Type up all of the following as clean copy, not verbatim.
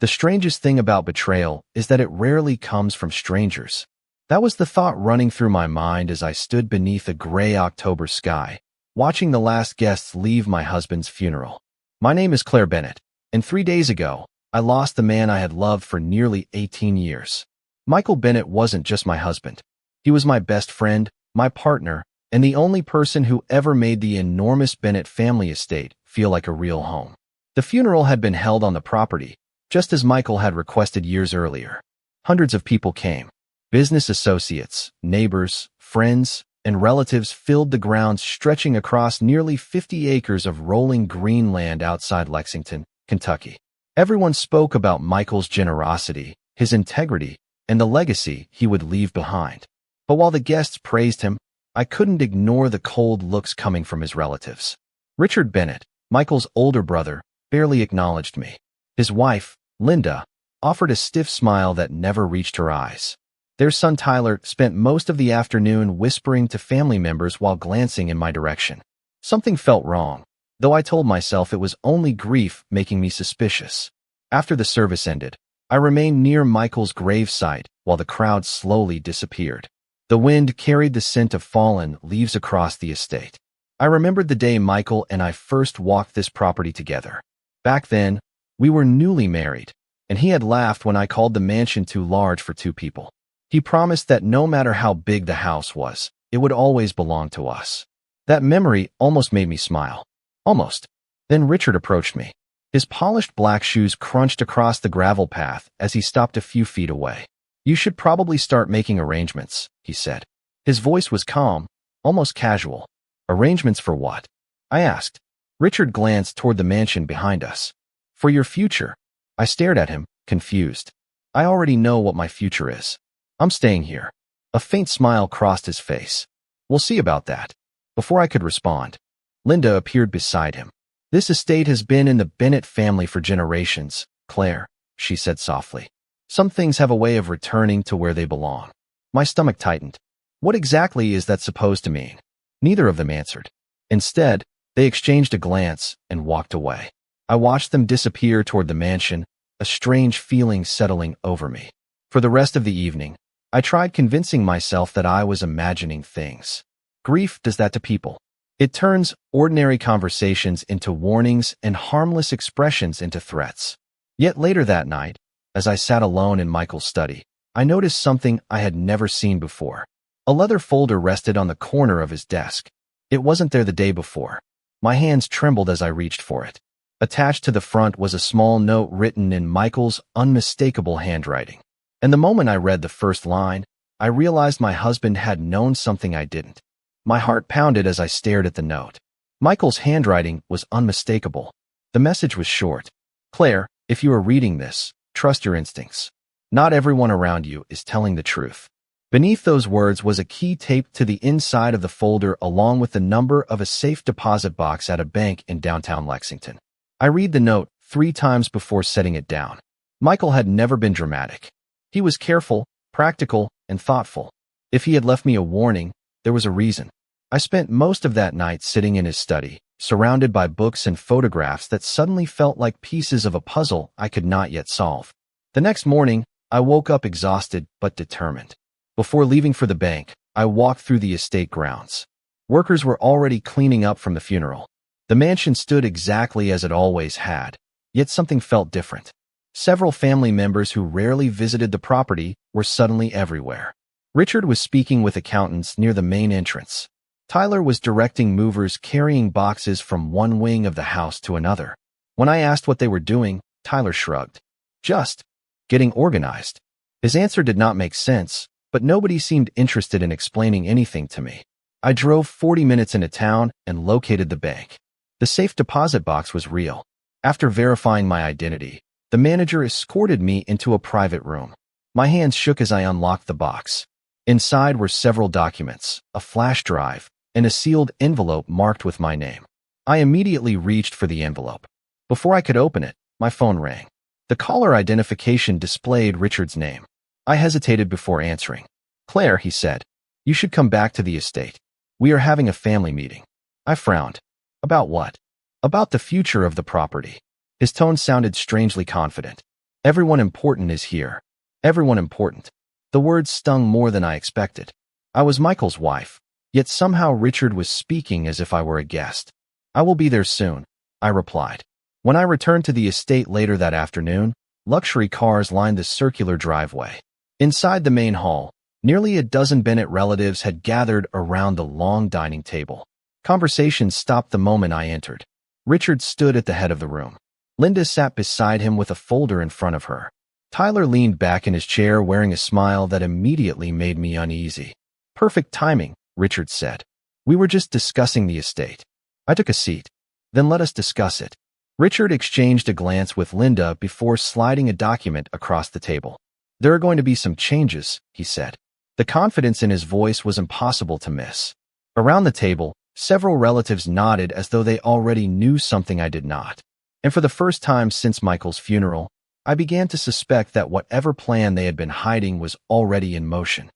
The strangest thing about betrayal is that it rarely comes from strangers. That was the thought running through my mind as I stood beneath a gray October sky, watching the last guests leave my husband's funeral. My name is Claire Bennett, and 3 days ago, I lost the man I had loved for nearly 18 years. Michael Bennett wasn't just my husband. He was my best friend, my partner, and the only person who ever made the enormous Bennett family estate feel like a real home. The funeral had been held on the property, just as Michael had requested years earlier. Hundreds of people came. Business associates, neighbors, friends, and relatives filled the grounds stretching across nearly 50 acres of rolling green land outside Lexington, Kentucky. Everyone spoke about Michael's generosity, his integrity, and the legacy he would leave behind. But while the guests praised him, I couldn't ignore the cold looks coming from his relatives. Richard Bennett, Michael's older brother, barely acknowledged me. His wife, Linda, offered a stiff smile that never reached her eyes. Their son Tyler spent most of the afternoon whispering to family members while glancing in my direction. Something felt wrong, though I told myself it was only grief making me suspicious. After the service ended, I remained near Michael's gravesite while the crowd slowly disappeared. The wind carried the scent of fallen leaves across the estate. I remembered the day Michael and I first walked this property together. Back then, we were newly married, and he had laughed when I called the mansion too large for 2 people. He promised that no matter how big the house was, it would always belong to us. That memory almost made me smile. Almost. Then Richard approached me. His polished black shoes crunched across the gravel path as he stopped a few feet away. "You should probably start making arrangements," he said. His voice was calm, almost casual. "Arrangements for what?" I asked. Richard glanced toward the mansion behind us. "For your future." I stared at him, confused. "I already know what my future is. I'm staying here." A faint smile crossed his face. "We'll see about that." Before I could respond, Linda appeared beside him. "This estate has been in the Bennett family for generations, Claire," she said softly. "Some things have a way of returning to where they belong." My stomach tightened. What exactly is that supposed to mean? Neither of them answered. Instead, they exchanged a glance and walked away. I watched them disappear toward the mansion, a strange feeling settling over me. For the rest of the evening, I tried convincing myself that I was imagining things. Grief does that to people. It turns ordinary conversations into warnings and harmless expressions into threats. Yet later that night, as I sat alone in Michael's study, I noticed something I had never seen before. A leather folder rested on the corner of his desk. It wasn't there the day before. My hands trembled as I reached for it. Attached to the front was a small note written in Michael's unmistakable handwriting. And the moment I read the first line, I realized my husband had known something I didn't. My heart pounded as I stared at the note. Michael's handwriting was unmistakable. The message was short. "Claire, if you are reading this, trust your instincts. Not everyone around you is telling the truth." Beneath those words was a key taped to the inside of the folder along with the number of a safe deposit box at a bank in downtown Lexington. I read the note 3 times before setting it down. Michael had never been dramatic. He was careful, practical, and thoughtful. If he had left me a warning, there was a reason. I spent most of that night sitting in his study, surrounded by books and photographs that suddenly felt like pieces of a puzzle I could not yet solve. The next morning, I woke up exhausted but determined. Before leaving for the bank, I walked through the estate grounds. Workers were already cleaning up from the funeral. The mansion stood exactly as it always had, yet something felt different. Several family members who rarely visited the property were suddenly everywhere. Richard was speaking with accountants near the main entrance. Tyler was directing movers carrying boxes from one wing of the house to another. When I asked what they were doing, Tyler shrugged. "Just getting organized." His answer did not make sense, but nobody seemed interested in explaining anything to me. I drove 40 minutes into town and located the bank. The safe deposit box was real. After verifying my identity, the manager escorted me into a private room. My hands shook as I unlocked the box. Inside were several documents, a flash drive, and a sealed envelope marked with my name. I immediately reached for the envelope. Before I could open it, my phone rang. The caller identification displayed Richard's name. I hesitated before answering. "Claire," he said, "you should come back to the estate. We are having a family meeting." I frowned. "About what?" "About the future of the property." His tone sounded strangely confident. Everyone important is here. Everyone important. The words stung more than I expected. I was Michael's wife, yet somehow Richard was speaking as if I were a guest. I will be there soon, I replied. When I returned to the estate later that afternoon, luxury cars lined the circular driveway. Inside the main hall, nearly a dozen Bennett relatives had gathered around the long dining table. Conversation stopped the moment I entered. Richard stood at the head of the room. Linda sat beside him with a folder in front of her. Tyler leaned back in his chair wearing a smile that immediately made me uneasy. Perfect timing, Richard said. We were just discussing the estate. I took a seat. Then let us discuss it. Richard exchanged a glance with Linda before sliding a document across the table. There are going to be some changes, he said. The confidence in his voice was impossible to miss. Around the table, several relatives nodded as though they already knew something I did not. And for the first time since Michael's funeral, I began to suspect that whatever plan they had been hiding was already in motion.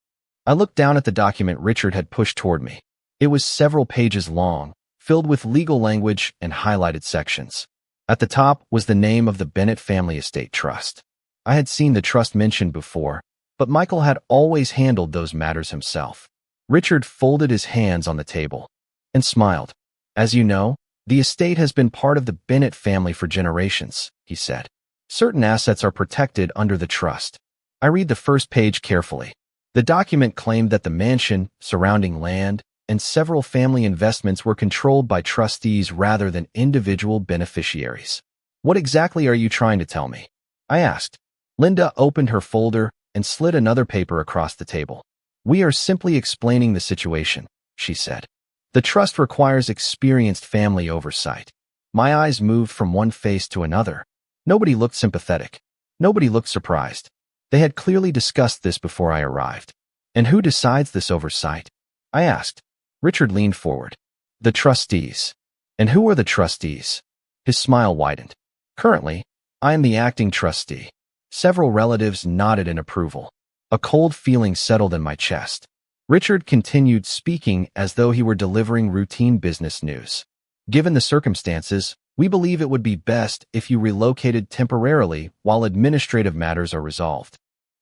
I looked down at the document Richard had pushed toward me. It was several pages long, filled with legal language and highlighted sections. At the top was the name of the Bennett Family Estate Trust. I had seen the trust mentioned before, but Michael had always handled those matters himself. Richard folded his hands on the table and smiled. As you know, the estate has been part of the Bennett family for generations, he said. Certain assets are protected under the trust. I read the first page carefully. The document claimed that the mansion, surrounding land, and several family investments were controlled by trustees rather than individual beneficiaries. What exactly are you trying to tell me? I asked. Linda opened her folder and slid another paper across the table. We are simply explaining the situation, she said. The trust requires experienced family oversight. My eyes moved from one face to another. Nobody looked sympathetic. Nobody looked surprised. They had clearly discussed this before I arrived. And who decides this oversight? I asked. Richard leaned forward. The trustees. And who are the trustees? His smile widened. Currently, I am the acting trustee. Several relatives nodded in approval. A cold feeling settled in my chest. Richard continued speaking as though he were delivering routine business news. Given the circumstances, we believe it would be best if you relocated temporarily while administrative matters are resolved.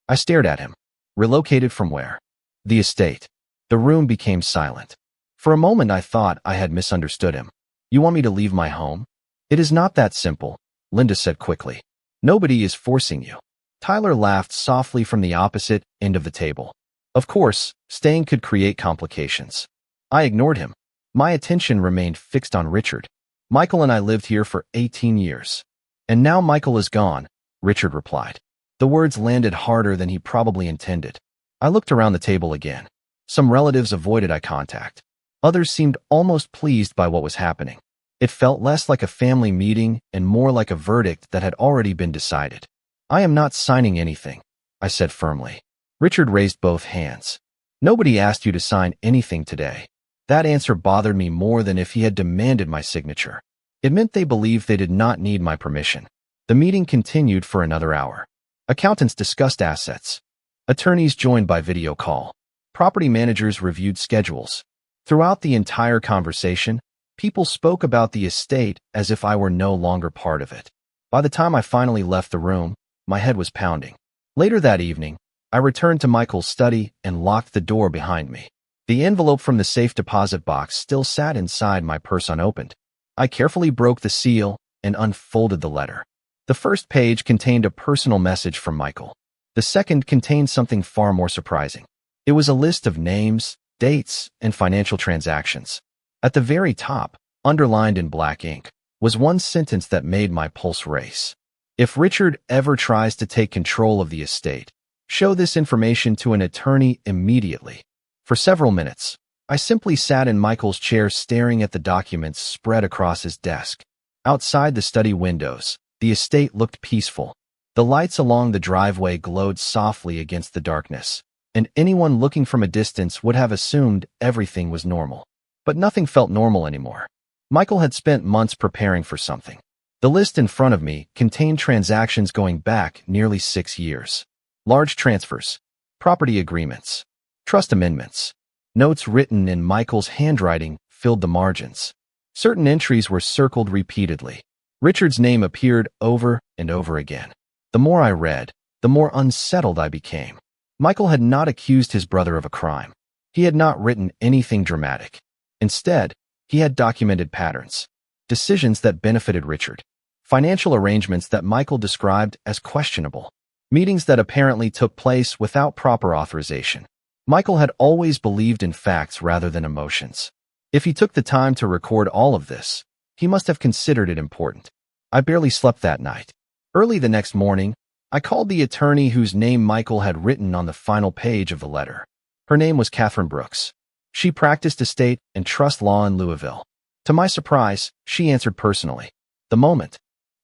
I stared at him. Relocated from where? The estate. The room became silent. For a moment I thought I had misunderstood him. You want me to leave my home? It is not that simple, Linda said quickly. Nobody is forcing you. Tyler laughed softly from the opposite end of the table. Of course, staying could create complications. I ignored him. My attention remained fixed on Richard. Michael and I lived here for 18 years. And now Michael is gone, Richard replied. The words landed harder than he probably intended. I looked around the table again. Some relatives avoided eye contact. Others seemed almost pleased by what was happening. It felt less like a family meeting and more like a verdict that had already been decided. I am not signing anything, I said firmly. Richard raised both hands. Nobody asked you to sign anything today. That answer bothered me more than if he had demanded my signature. It meant they believed they did not need my permission. The meeting continued for another hour. Accountants discussed assets. Attorneys joined by video call. Property managers reviewed schedules. Throughout the entire conversation, people spoke about the estate as if I were no longer part of it. By the time I finally left the room, my head was pounding. Later that evening, I returned to Michael's study and locked the door behind me. The envelope from the safe deposit box still sat inside my purse unopened. I carefully broke the seal and unfolded the letter. The first page contained a personal message from Michael. The second contained something far more surprising. It was a list of names, dates, and financial transactions. At the very top, underlined in black ink, was one sentence that made my pulse race. If Richard ever tries to take control of the estate, show this information to an attorney immediately. For several minutes, I simply sat in Michael's chair staring at the documents spread across his desk. Outside the study windows, the estate looked peaceful. The lights along the driveway glowed softly against the darkness, and anyone looking from a distance would have assumed everything was normal. But nothing felt normal anymore. Michael had spent months preparing for something. The list in front of me contained transactions going back nearly 6 years. Large transfers, property agreements, trust amendments. Notes written in Michael's handwriting filled the margins. Certain entries were circled repeatedly. Richard's name appeared over and over again. The more I read, the more unsettled I became. Michael had not accused his brother of a crime. He had not written anything dramatic. Instead, he had documented patterns, decisions that benefited Richard, financial arrangements that Michael described as questionable, meetings that apparently took place without proper authorization. Michael had always believed in facts rather than emotions. If he took the time to record all of this, he must have considered it important. I barely slept that night. Early the next morning, I called the attorney whose name Michael had written on the final page of the letter. Her name was Catherine Brooks. She practiced estate and trust law in Louisville. To my surprise, she answered personally. The moment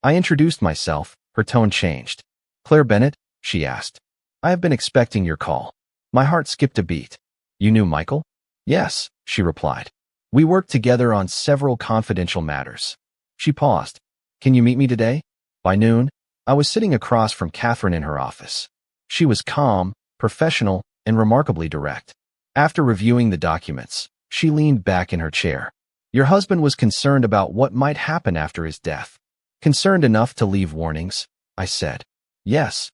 I introduced myself, her tone changed. "Claire Bennett?" she asked. "I have been expecting your call." My heart skipped a beat. "You knew Michael?" "Yes," she replied. "We worked together on several confidential matters." She paused. "Can you meet me today?" By noon, I was sitting across from Catherine in her office. She was calm, professional, and remarkably direct. After reviewing the documents, she leaned back in her chair. "Your husband was concerned about what might happen after his death." "Concerned enough to leave warnings?" I said. "Yes."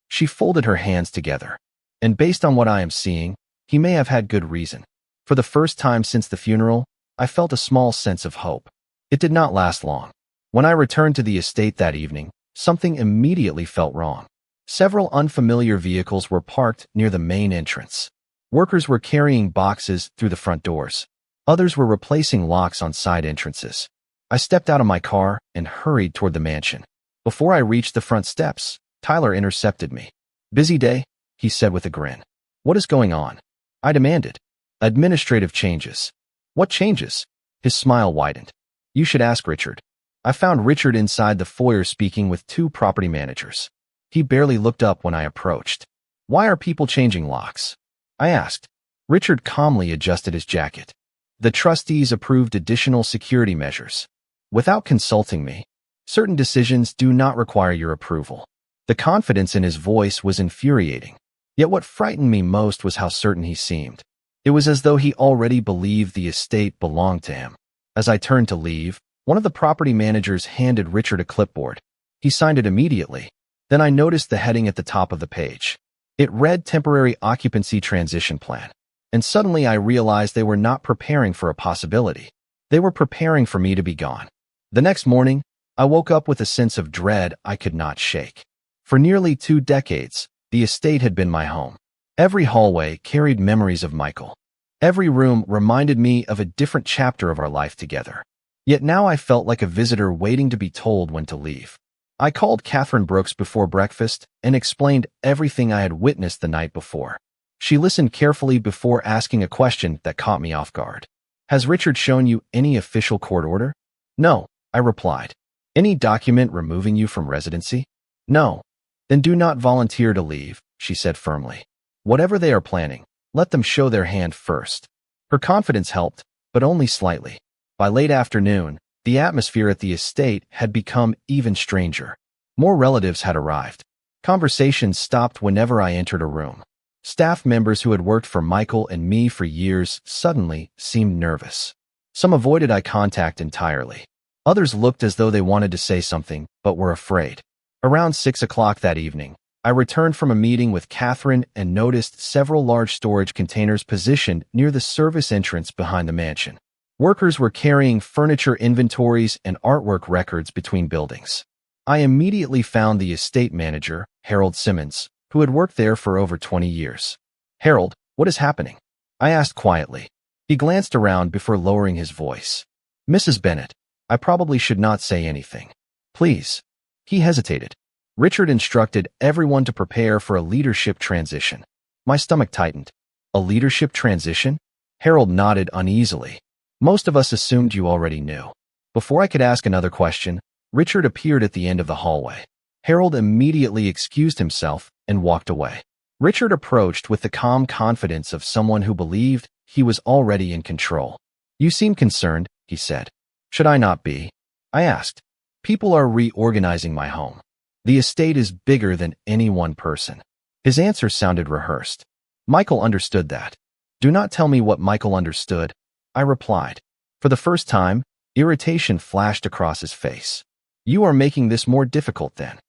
She folded her hands together. "And based on what I am seeing, he may have had good reason." For the first time since the funeral, I felt a small sense of hope. It did not last long. When I returned to the estate that evening, something immediately felt wrong. Several unfamiliar vehicles were parked near the main entrance. Workers were carrying boxes through the front doors. Others were replacing locks on side entrances. I stepped out of my car and hurried toward the mansion. Before I reached the front steps, Tyler intercepted me. "Busy day?" he said with a grin. "What is going on?" I demanded. "Administrative changes." "What changes?" His smile widened. "You should ask Richard." I found Richard inside the foyer speaking with two property managers. He barely looked up when I approached. "Why are people changing locks?" I asked. Richard calmly adjusted his jacket. "The trustees approved additional security measures. Without consulting me. Certain decisions do not require your approval." The confidence in his voice was infuriating. Yet what frightened me most was how certain he seemed. It was as though he already believed the estate belonged to him. As I turned to leave, one of the property managers handed Richard a clipboard. He signed it immediately. Then I noticed the heading at the top of the page. It read Temporary Occupancy Transition Plan. And suddenly I realized they were not preparing for a possibility. They were preparing for me to be gone. The next morning, I woke up with a sense of dread I could not shake. For nearly 2 decades, the estate had been my home. Every hallway carried memories of Michael. Every room reminded me of a different chapter of our life together. Yet now I felt like a visitor waiting to be told when to leave. I called Catherine Brooks before breakfast and explained everything I had witnessed the night before. She listened carefully before asking a question that caught me off guard. "Has Richard shown you any official court order?" "No," I replied. "Any document removing you from residency?" "No." "Then do not volunteer to leave," she said firmly. "Whatever they are planning, let them show their hand first." Her confidence helped, but only slightly. By late afternoon, the atmosphere at the estate had become even stranger. More relatives had arrived. Conversations stopped whenever I entered a room. Staff members who had worked for Michael and me for years suddenly seemed nervous. Some avoided eye contact entirely. Others looked as though they wanted to say something, but were afraid. Around 6 o'clock that evening, I returned from a meeting with Catherine and noticed several large storage containers positioned near the service entrance behind the mansion. Workers were carrying furniture inventories and artwork records between buildings. I immediately found the estate manager, Harold Simmons, who had worked there for over 20 years. "Harold, what is happening?" I asked quietly. He glanced around before lowering his voice. "Mrs. Bennett, I probably should not say anything. Please." He hesitated. Richard instructed everyone to prepare for a leadership transition. My stomach tightened. "A leadership transition?" Harold nodded uneasily. "Most of us assumed you already knew." Before I could ask another question, Richard appeared at the end of the hallway. Harold immediately excused himself and walked away. Richard approached with the calm confidence of someone who believed he was already in control. "You seem concerned," he said. "Should I not be?" I asked. "People are reorganizing my home. The estate is bigger than any one person." His answer sounded rehearsed. "Michael understood that." "Do not tell me what Michael understood," I replied. For the first time, irritation flashed across his face. "You are making this more difficult then."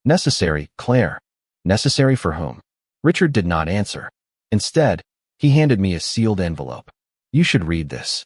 Necessary, Claire. Necessary for whom? Richard did not answer. Instead, he handed me a sealed envelope. You should read this.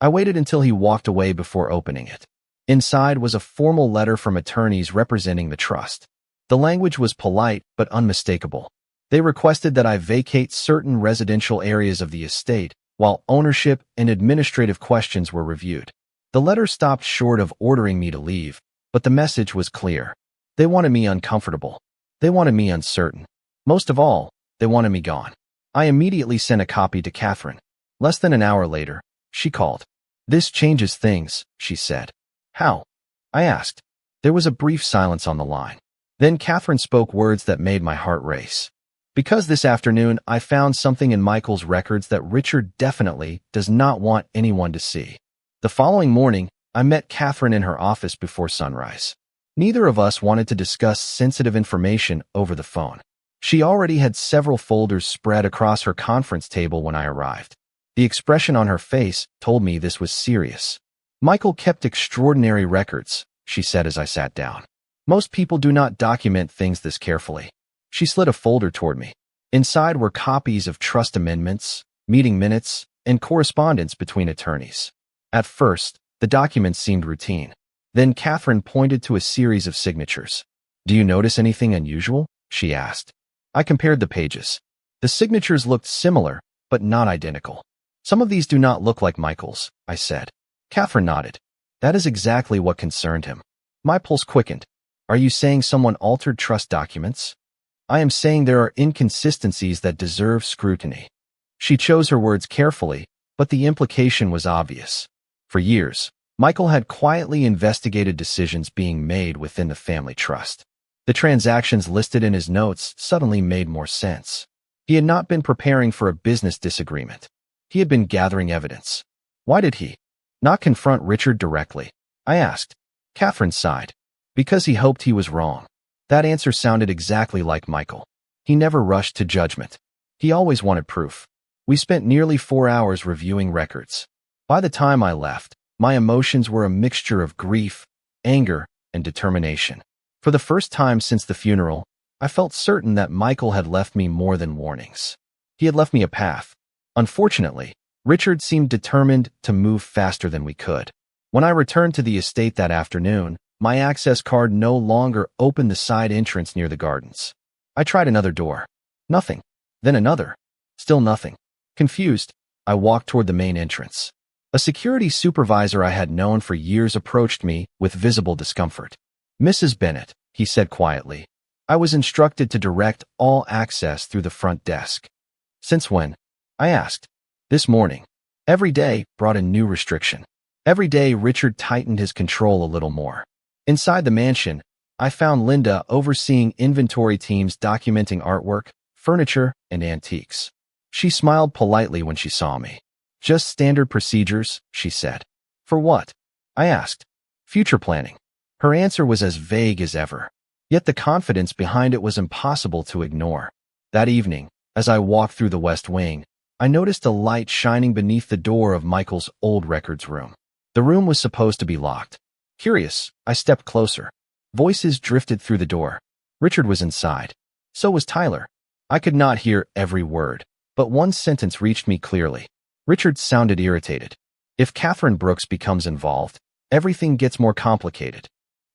I waited until he walked away before opening it. Inside was a formal letter from attorneys representing the trust. The language was polite but unmistakable. They requested that I vacate certain residential areas of the estate, while ownership and administrative questions were reviewed. The letter stopped short of ordering me to leave, but the message was clear. They wanted me uncomfortable. They wanted me uncertain. Most of all, they wanted me gone. I immediately sent a copy to Catherine. Less than an hour later, she called. This changes things, she said. How? I asked. There was a brief silence on the line. Then Catherine spoke words that made my heart race. Because this afternoon I found something in Michael's records that Richard definitely does not want anyone to see. The following morning, I met Catherine in her office before sunrise. Neither of us wanted to discuss sensitive information over the phone. She already had several folders spread across her conference table when I arrived. The expression on her face told me this was serious. Michael kept extraordinary records, she said as I sat down. Most people do not document things this carefully. She slid a folder toward me. Inside were copies of trust amendments, meeting minutes, and correspondence between attorneys. At first, the documents seemed routine. Then Catherine pointed to a series of signatures. Do you notice anything unusual? She asked. I compared the pages. The signatures looked similar, but not identical. Some of these do not look like Michael's, I said. Catherine nodded. That is exactly what concerned him. My pulse quickened. Are you saying someone altered trust documents? I am saying there are inconsistencies that deserve scrutiny. She chose her words carefully, but the implication was obvious. For years, Michael had quietly investigated decisions being made within the family trust. The transactions listed in his notes suddenly made more sense. He had not been preparing for a business disagreement. He had been gathering evidence. Why did he not confront Richard directly? I asked. Catherine sighed. Because he hoped he was wrong. That answer sounded exactly like Michael. He never rushed to judgment. He always wanted proof. We spent nearly 4 hours reviewing records. By the time I left, my emotions were a mixture of grief, anger, and determination. For the first time since the funeral, I felt certain that Michael had left me more than warnings. He had left me a path. Unfortunately, Richard seemed determined to move faster than we could. When I returned to the estate that afternoon, my access card no longer opened the side entrance near the gardens. I tried another door. Nothing. Then another. Still nothing. Confused, I walked toward the main entrance. A security supervisor I had known for years approached me with visible discomfort. Mrs. Bennett, he said quietly. I was instructed to direct all access through the front desk. Since when? I asked. This morning. Every day brought a new restriction. Every day Richard tightened his control a little more. Inside the mansion, I found Linda overseeing inventory teams documenting artwork, furniture, and antiques. She smiled politely when she saw me. Just standard procedures, she said. For what? I asked. Future planning. Her answer was as vague as ever. Yet the confidence behind it was impossible to ignore. That evening, as I walked through the West Wing, I noticed a light shining beneath the door of Michael's old records room. The room was supposed to be locked. Curious, I stepped closer. Voices drifted through the door. Richard was inside. So was Tyler. I could not hear every word, but one sentence reached me clearly. Richard sounded irritated. If Catherine Brooks becomes involved, everything gets more complicated.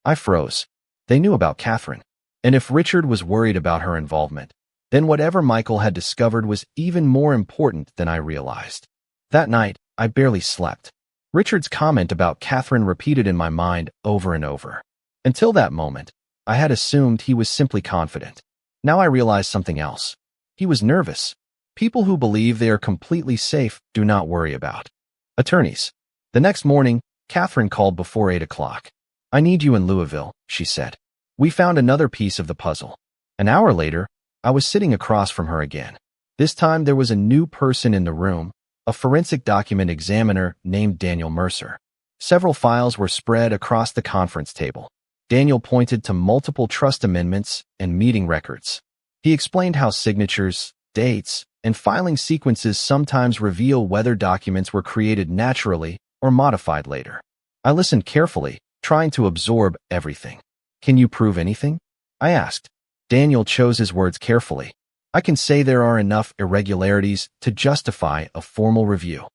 I froze. They knew about Catherine. And if Richard was worried about her involvement, then whatever Michael had discovered was even more important than I realized. That night, I barely slept. Richard's comment about Catherine repeated in my mind over and over. Until that moment, I had assumed he was simply confident. Now I realized something else. He was nervous. People who believe they are completely safe do not worry about attorneys. The next morning, Catherine called before 8 o'clock. I need you in Louisville, she said. We found another piece of the puzzle. An hour later, I was sitting across from her again. This time there was a new person in the room, a forensic document examiner named Daniel Mercer. Several files were spread across the conference table. Daniel pointed to multiple trust amendments and meeting records. He explained how signatures, dates, and filing sequences sometimes reveal whether documents were created naturally or modified later. I listened carefully, trying to absorb everything. Can you prove anything? I asked. Daniel chose his words carefully. I can say there are enough irregularities to justify a formal review.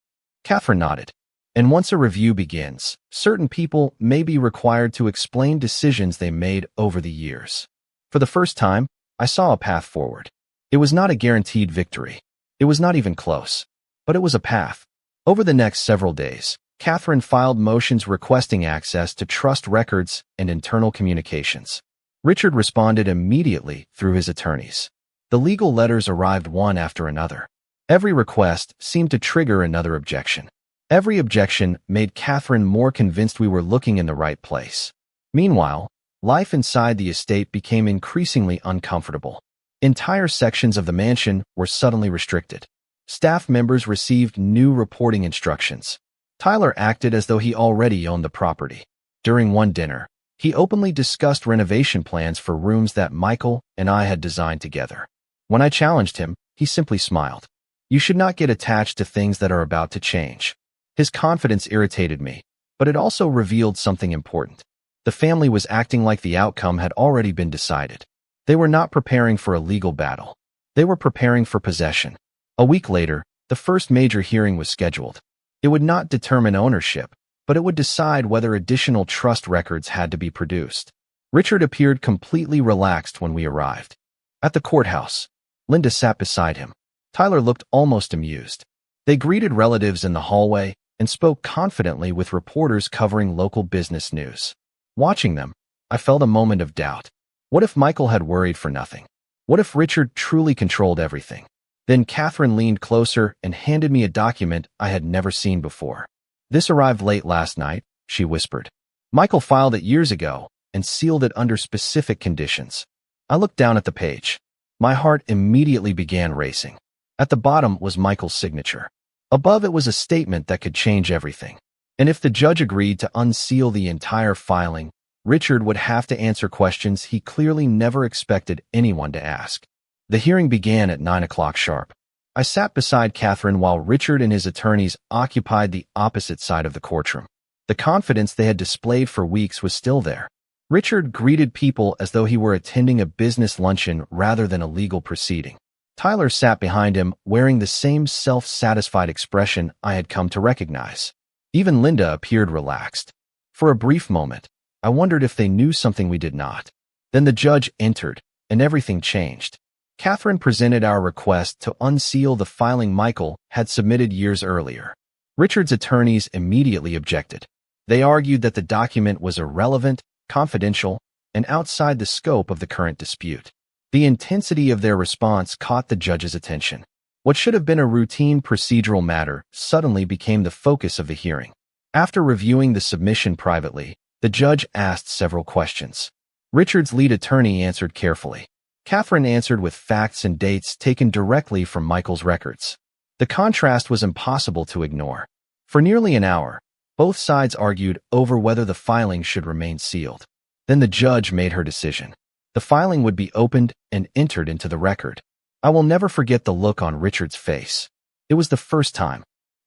Catherine nodded. And once a review begins, certain people may be required to explain decisions they made over the years. For the first time, I saw a path forward. It was not a guaranteed victory. It was not even close. But it was a path. Over the next several days, Catherine filed motions requesting access to trust records and internal communications. Richard responded immediately through his attorneys. The legal letters arrived one after another. Every request seemed to trigger another objection. Every objection made Catherine more convinced we were looking in the right place. Meanwhile, life inside the estate became increasingly uncomfortable. Entire sections of the mansion were suddenly restricted. Staff members received new reporting instructions. Tyler acted as though he already owned the property. During one dinner, he openly discussed renovation plans for rooms that Michael and I had designed together. When I challenged him, he simply smiled. You should not get attached to things that are about to change. His confidence irritated me, but it also revealed something important. The family was acting like the outcome had already been decided. They were not preparing for a legal battle. They were preparing for possession. A week later, the first major hearing was scheduled. It would not determine ownership, but it would decide whether additional trust records had to be produced. Richard appeared completely relaxed when we arrived. At the courthouse, Linda sat beside him. Tyler looked almost amused. They greeted relatives in the hallway and spoke confidently with reporters covering local business news. Watching them, I felt a moment of doubt. What if Michael had worried for nothing? What if Richard truly controlled everything? Then Catherine leaned closer and handed me a document I had never seen before. This arrived late last night, she whispered. Michael filed it years ago and sealed it under specific conditions. I looked down at the page. My heart immediately began racing. At the bottom was Michael's signature. Above it was a statement that could change everything. And if the judge agreed to unseal the entire filing, Richard would have to answer questions he clearly never expected anyone to ask. The hearing began at 9 o'clock sharp. I sat beside Catherine while Richard and his attorneys occupied the opposite side of the courtroom. The confidence they had displayed for weeks was still there. Richard greeted people as though he were attending a business luncheon rather than a legal proceeding. Tyler sat behind him, wearing the same self-satisfied expression I had come to recognize. Even Linda appeared relaxed. For a brief moment, I wondered if they knew something we did not. Then the judge entered, and everything changed. Catherine presented our request to unseal the filing Michael had submitted years earlier. Richard's attorneys immediately objected. They argued that the document was irrelevant, confidential, and outside the scope of the current dispute. The intensity of their response caught the judge's attention. What should have been a routine procedural matter suddenly became the focus of the hearing. After reviewing the submission privately, the judge asked several questions. Richard's lead attorney answered carefully. Catherine answered with facts and dates taken directly from Michael's records. The contrast was impossible to ignore. For nearly an hour, both sides argued over whether the filing should remain sealed. Then the judge made her decision. The filing would be opened and entered into the record. I will never forget the look on Richard's face. It was the first time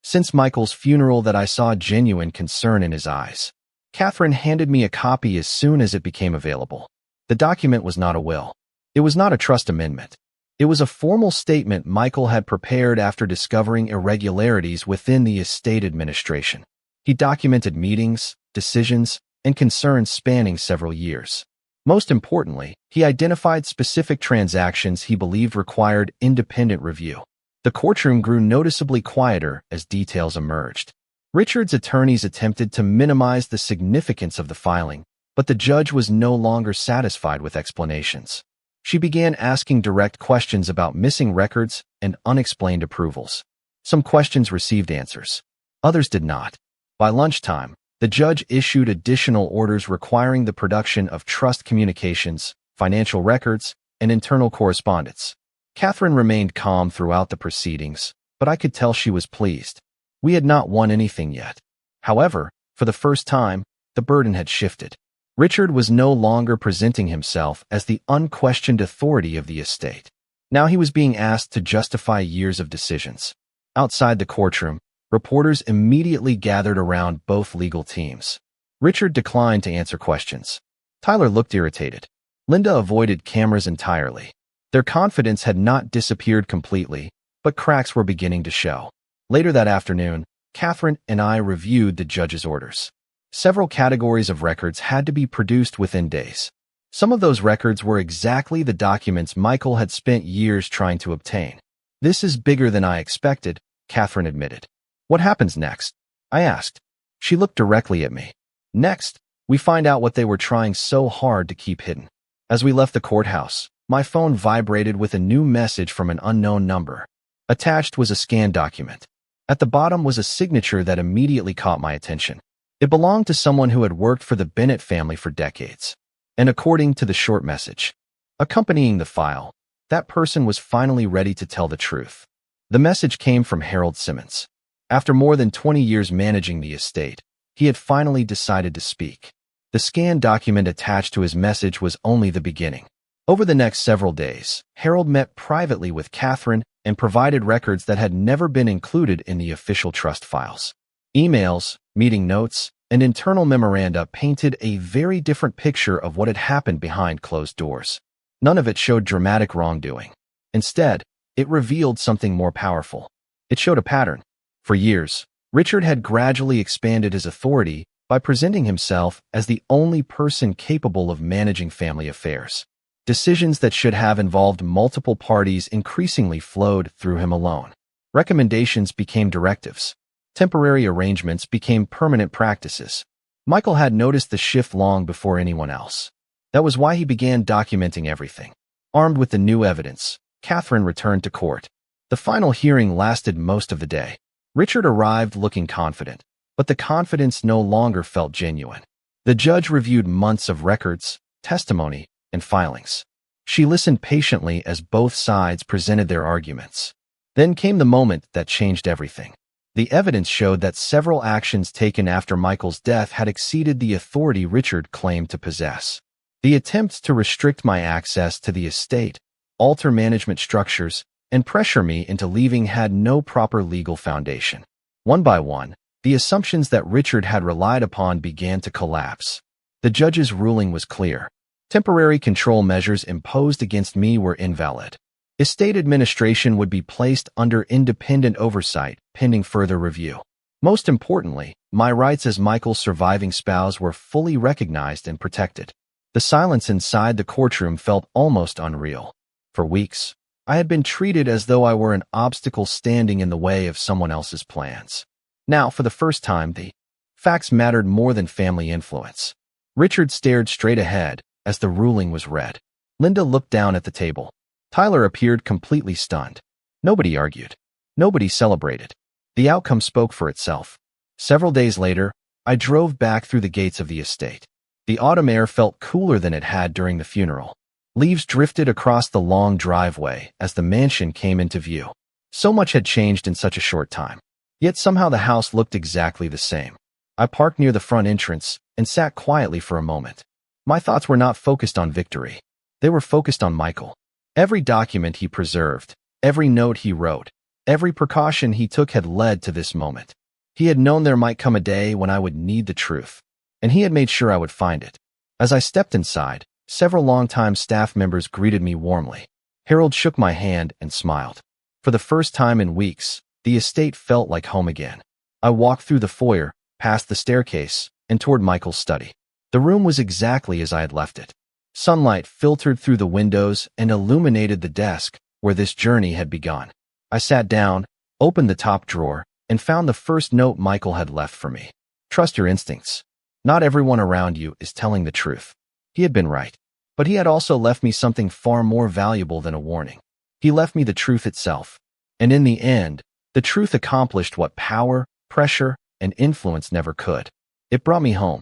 since Michael's funeral that I saw genuine concern in his eyes. Catherine handed me a copy as soon as it became available. The document was not a will. It was not a trust amendment. It was a formal statement Michael had prepared after discovering irregularities within the estate administration. He documented meetings, decisions, and concerns spanning several years. Most importantly, he identified specific transactions he believed required independent review. The courtroom grew noticeably quieter as details emerged. Richard's attorneys attempted to minimize the significance of the filing, but the judge was no longer satisfied with explanations. She began asking direct questions about missing records and unexplained approvals. Some questions received answers. Others did not. By lunchtime, the judge issued additional orders requiring the production of trust communications, financial records, and internal correspondence. Catherine remained calm throughout the proceedings, but I could tell she was pleased. We had not won anything yet. However, for the first time, the burden had shifted. Richard was no longer presenting himself as the unquestioned authority of the estate. Now he was being asked to justify years of decisions. Outside the courtroom, reporters immediately gathered around both legal teams. Richard declined to answer questions. Tyler looked irritated. Linda avoided cameras entirely. Their confidence had not disappeared completely, but cracks were beginning to show. Later that afternoon, Catherine and I reviewed the judge's orders. Several categories of records had to be produced within days. Some of those records were exactly the documents Michael had spent years trying to obtain. "This is bigger than I expected," Catherine admitted. "What happens next?" I asked. She looked directly at me. "Next, we find out what they were trying so hard to keep hidden." As we left the courthouse, my phone vibrated with a new message from an unknown number. Attached was a scanned document. At the bottom was a signature that immediately caught my attention. It belonged to someone who had worked for the Bennett family for decades. And according to the short message accompanying the file, that person was finally ready to tell the truth. The message came from Harold Simmons. After more than 20 years managing the estate, he had finally decided to speak. The scanned document attached to his message was only the beginning. Over the next several days, Harold met privately with Catherine and provided records that had never been included in the official trust files. Emails, meeting notes, and internal memoranda painted a very different picture of what had happened behind closed doors. None of it showed dramatic wrongdoing. Instead, it revealed something more powerful. It showed a pattern. For years, Richard had gradually expanded his authority by presenting himself as the only person capable of managing family affairs. Decisions that should have involved multiple parties increasingly flowed through him alone. Recommendations became directives. Temporary arrangements became permanent practices. Michael had noticed the shift long before anyone else. That was why he began documenting everything. Armed with the new evidence, Catherine returned to court. The final hearing lasted most of the day. Richard arrived looking confident, but the confidence no longer felt genuine. The judge reviewed months of records, testimony, and filings. She listened patiently as both sides presented their arguments. Then came the moment that changed everything. The evidence showed that several actions taken after Michael's death had exceeded the authority Richard claimed to possess. The attempts to restrict my access to the estate, alter management structures, and pressure me into leaving had no proper legal foundation. One by one, the assumptions that Richard had relied upon began to collapse. The judge's ruling was clear. Temporary control measures imposed against me were invalid. Estate administration would be placed under independent oversight, pending further review. Most importantly, my rights as Michael's surviving spouse were fully recognized and protected. The silence inside the courtroom felt almost unreal. For weeks, I had been treated as though I were an obstacle standing in the way of someone else's plans. Now, for the first time, the facts mattered more than family influence. Richard stared straight ahead as the ruling was read. Linda looked down at the table. Tyler appeared completely stunned. Nobody argued. Nobody celebrated. The outcome spoke for itself. Several days later, I drove back through the gates of the estate. The autumn air felt cooler than it had during the funeral. Leaves drifted across the long driveway as the mansion came into view. So much had changed in such a short time. Yet somehow the house looked exactly the same. I parked near the front entrance and sat quietly for a moment. My thoughts were not focused on victory. They were focused on Michael. Every document he preserved, every note he wrote, every precaution he took had led to this moment. He had known there might come a day when I would need the truth, and he had made sure I would find it. As I stepped inside, several longtime staff members greeted me warmly. Harold shook my hand and smiled. For the first time in weeks, the estate felt like home again. I walked through the foyer, past the staircase, and toward Michael's study. The room was exactly as I had left it. Sunlight filtered through the windows and illuminated the desk where this journey had begun. I sat down, opened the top drawer, and found the first note Michael had left for me. Trust your instincts. Not everyone around you is telling the truth. He had been right. But he had also left me something far more valuable than a warning. He left me the truth itself. And in the end, the truth accomplished what power, pressure, and influence never could. It brought me home.